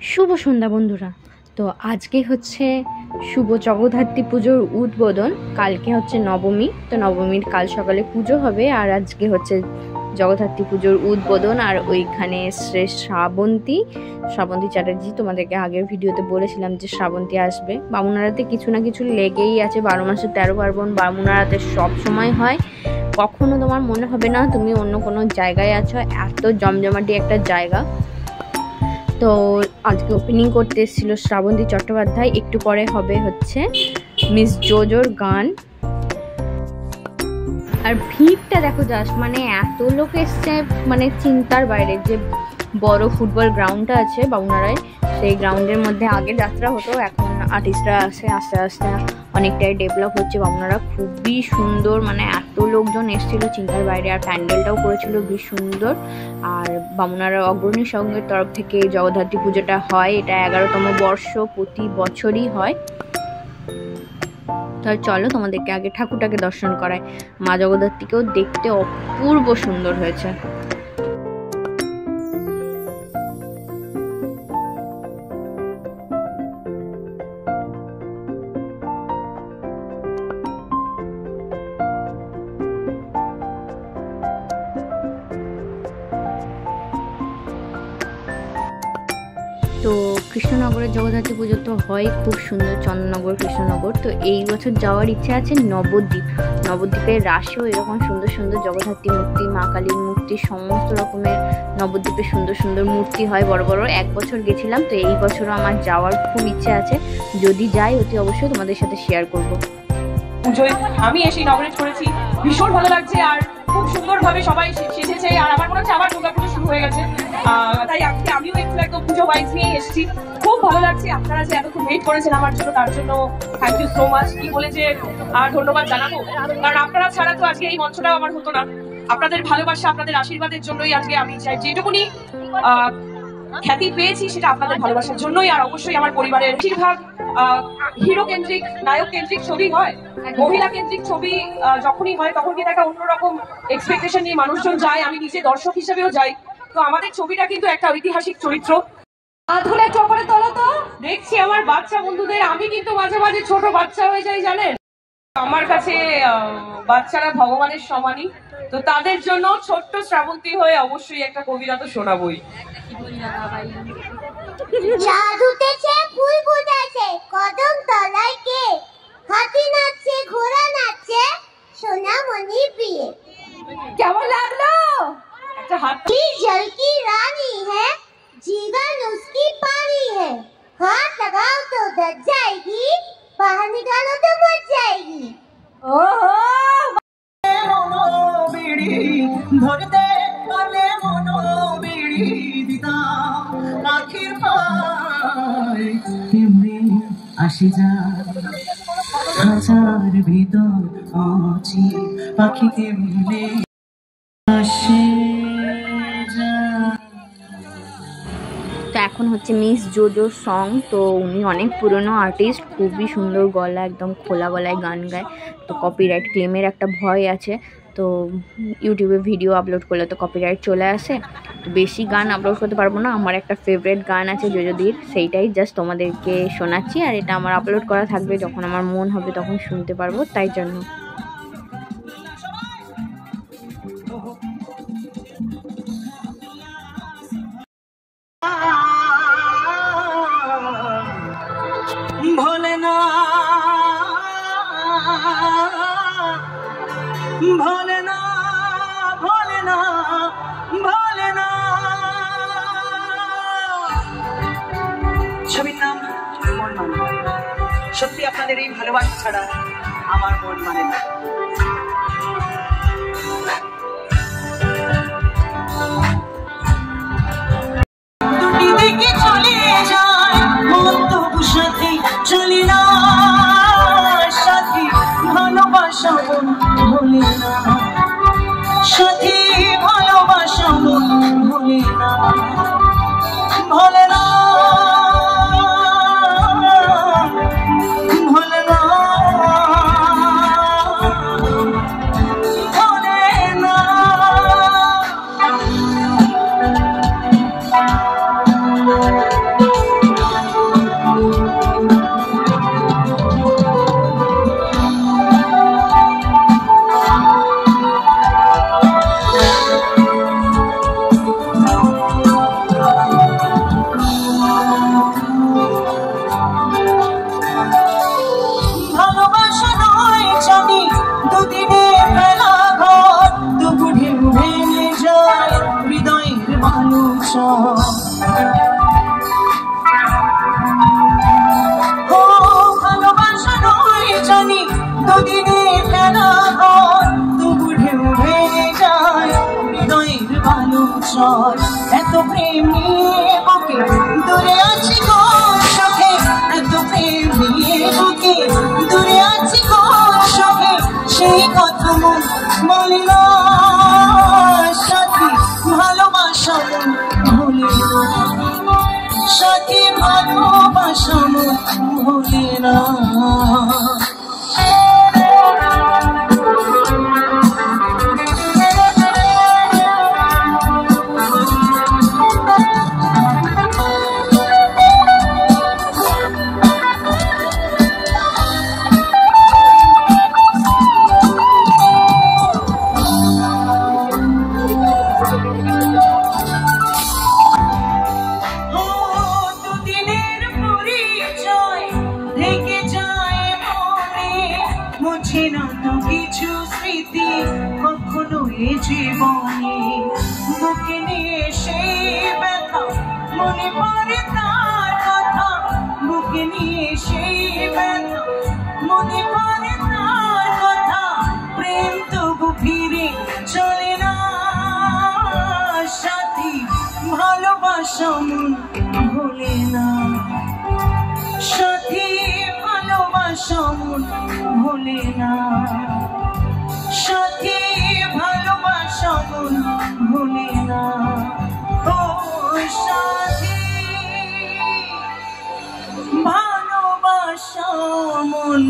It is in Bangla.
শুভ সন্ধ্যা বন্ধুরা। তো আজকে হচ্ছে শুভ জগদ্ধাত্রী পুজোর উদ্বোধন, কালকে হচ্ছে নবমী। তো নবমীর কাল সকালে পুজো হবে, আর আজকে হচ্ছে জগদ্ধাত্রী পুজোর উদ্বোধন। আর ওইখানে শ্রাবন্তী চ্যাটার্জি, তোমাদেরকে আগের ভিডিওতে বলেছিলাম যে শ্রাবন্তী আসবে। বামুনারাতে কিছু না কিছু লেগেই আছে, 12 মাসে 13 পার্বণ বামুনারাতে সব সময় হয়। কখনো তোমার মনে হবে না তুমি অন্য কোনো জায়গায় আছো, এত জমজমাটি একটা জায়গা। তো আজকে ওপেনিং করতে এসেছিল শ্রাবন্তী চট্টোপাধ্যায়, একটু পরে হবে হচ্ছে মিস জোজোর গান। আর ভিড়টা দেখো জাস্ট, মানে এত লোক এসছে, মানে চিন্তার বাইরে। যে বড় ফুটবল গ্রাউন্ডটা আছে বামুনারায়, সেই গ্রাউন্ডের মধ্যে আগে যাত্রা হতো, এখন আর্টিস্টরা আসে, আস্তে আস্তে অনেকটাই ডেভেলপ হচ্ছে বামুনারা। খুবই সুন্দর, মানে এত লোকজন এসেছিল চিন্তার বাইরে। আর প্যান্ডেলটাও করেছিল বেশ সুন্দর। আর বামুনারা অগ্রণী সংঘের তরফ থেকে জগদ্ধাত্রী পুজোটা হয়, এটা 11তম বর্ষ, প্রতি বছরই হয়। তো চলো তোমাদেরকে আগে ঠাকুরটাকে দর্শন করায়। মা জগদ্ধাত্রীকেও দেখতে অপূর্ব সুন্দর হয়েছে। তো কৃষ্ণনগরের জগদ্ধাত্রী পুজো তো হয় খুব সুন্দর, চন্দননগর কৃষ্ণনগর। তো এই বছর যাওয়ার ইচ্ছে আছে নবদ্বীপের রাশেও এরকম সুন্দর সুন্দর জগদ্ধাত্রী মূর্তি, মা কালীর মূর্তি, সমস্ত রকমের নবদ্বীপে সুন্দর সুন্দর মূর্তি হয় বড় বড়। এক বছর গেছিলাম, তো এই বছরও আমার যাওয়ার খুব ইচ্ছে আছে। যদি যাই অতি অবশ্যই তোমাদের সাথে শেয়ার করব। পুজোয় আমি এসে ইনঅপারেট করেছি, ভীষণ ভালো লাগছে। আর খুব সুন্দরভাবে সবাই সেজেছে, আর আমার মনে হচ্ছে আবার দুর্গাপুজো শুরু হয়ে গেছে। তাই আজকে আমিও একটু একদম পুজো ওয়াইজ নিয়ে এসেছি, খুব ভালো লাগছে। আপনারা যে এতক্ষণ ওয়েট করেছেন আমার জন্য, তার জন্য থ্যাংক ইউ সো মাচ। কি বলে যে আর ধন্যবাদ জানাবো, কারণ আপনারা ছাড়া তো আজকে এই মঞ্চটাও আমার হতো না। আপনাদের ভালোবাসা, আপনাদের আশীর্বাদের জন্যই আজকে আমি চাই যেটুকুনি খ্যাতি পেয়েছি, সেটা আপনাদের ভালোবাসার জন্যই। আর অবশ্যই আমার পরিবারের বেশিরভাগ হিরো কেন্দ্রিক, নায়ক কেন্দ্রিক ছবি হয়, মহিলা কেন্দ্রিক ছবি যখনই হয় তখন কিন্তু একটা অন্যরকম এক্সপেকটেশন নিয়ে মানুষজন যায়, আমি নিজে দর্শক হিসেবেও যাই। তো আমাদের ছবিটা কিন্তু একটা ঐতিহাসিক চরিত্র। দেখছি আমার বাচ্চা বন্ধুদের, আমি কিন্তু মাঝে মাঝে ছোট বাচ্চা হয়ে যাই জানেন। আমার কাছে বাচ্চারা ভগবানের সমানই। তো তাদের জন্য ছোট্ট শ্রাবন্তী হয়ে অবশ্যই একটা কবিতা তো শোনাবই। চাঁদ উঠেছে, ফুল ফুটেছে, কদম তলায় কে, হাতি নাচছে, ঘোড়া নাচছে, সোনামণি প্রিয়ে। কেমন লাগলো? একটা হাতি जल की रानी है, जीवन उसकी पानी है, हाथ लगाओ तो दब जाएगी, बाहर निकालो तो मर जाएगी। ओहो ধরতে পারলে মনো বিড়ি দিতা আখির পায় তেমনি আসে যা হাজার ভিতর অচি পাখি তেমনি আসে যা। তো এখন হচ্ছে মিস জোজোর সং। তো উনি অনেক পুরনো আর্টিস্ট, খুবই সুন্দর গলা, একদম খোলা গলায় গান গায়। তো কপিরাইট ক্লেমের একটা ভয় আছে, তো ইউটিউবে ভিডিও আপলোড করলে তো কপিরাইট চলে আসে। তো বেশি গান আপলোড করতে পারবো না। আমার একটা ফেভারিট গান আছে জোজোদির, সেইটাই জাস্ট তোমাদেরকে শোনাচ্ছি। আর এটা আমার আপলোড করা থাকবে, যখন আমার মন হবে তখন শুনতে পারবো, তাই জন্য। ভোলে না ভোলে না ভোলে না ভোলে না। ছবির নাম মন মানে। সত্যি আপনাদের এই ভালোবাসা ছাড়া আমার মন মানে না। দুটি দিকে চলে যায় মন, তবু সাথে চলে না। সাথী ভালোবাসা মন ভোলে না, সাথী ভালোবাসা মন ভোলে না, ভোলে না ভোলে না। ও ভালোবাসা নয় জানি দুদিনে ফেলা হয়, তবু ঢেউ ভেঙে যায় হৃদয়ের ভালো চয়। এত প্রেম নিয়ে বুকে দূরে আছি কোন সুখে, এত প্রেম নিয়ে বুকে দূরে আছি কোন সুখে, সেই কথা মন বলে না সাথী, ভালোবাসা মন ভুলে না সাথী, ভালোবাসা মন ভুলে না। মুছে না তো কিছু স্মৃতি কখনো এ জীবনে, বুকে নিয়ে সেই ব্যথা মনে পড়ে তার কথা, বুকে নিয়ে সেই ব্যথা মনে পড়ে তার কথা। প্রেম তবু ফিরে চলে না সাথী, ভালোবাসা মন ভোলে না সাথী, ভালোবাসা মন ভোলে না সাথী, ভালোবাসা মন ভোলে না। ও সাথী, ভালোবাসা মন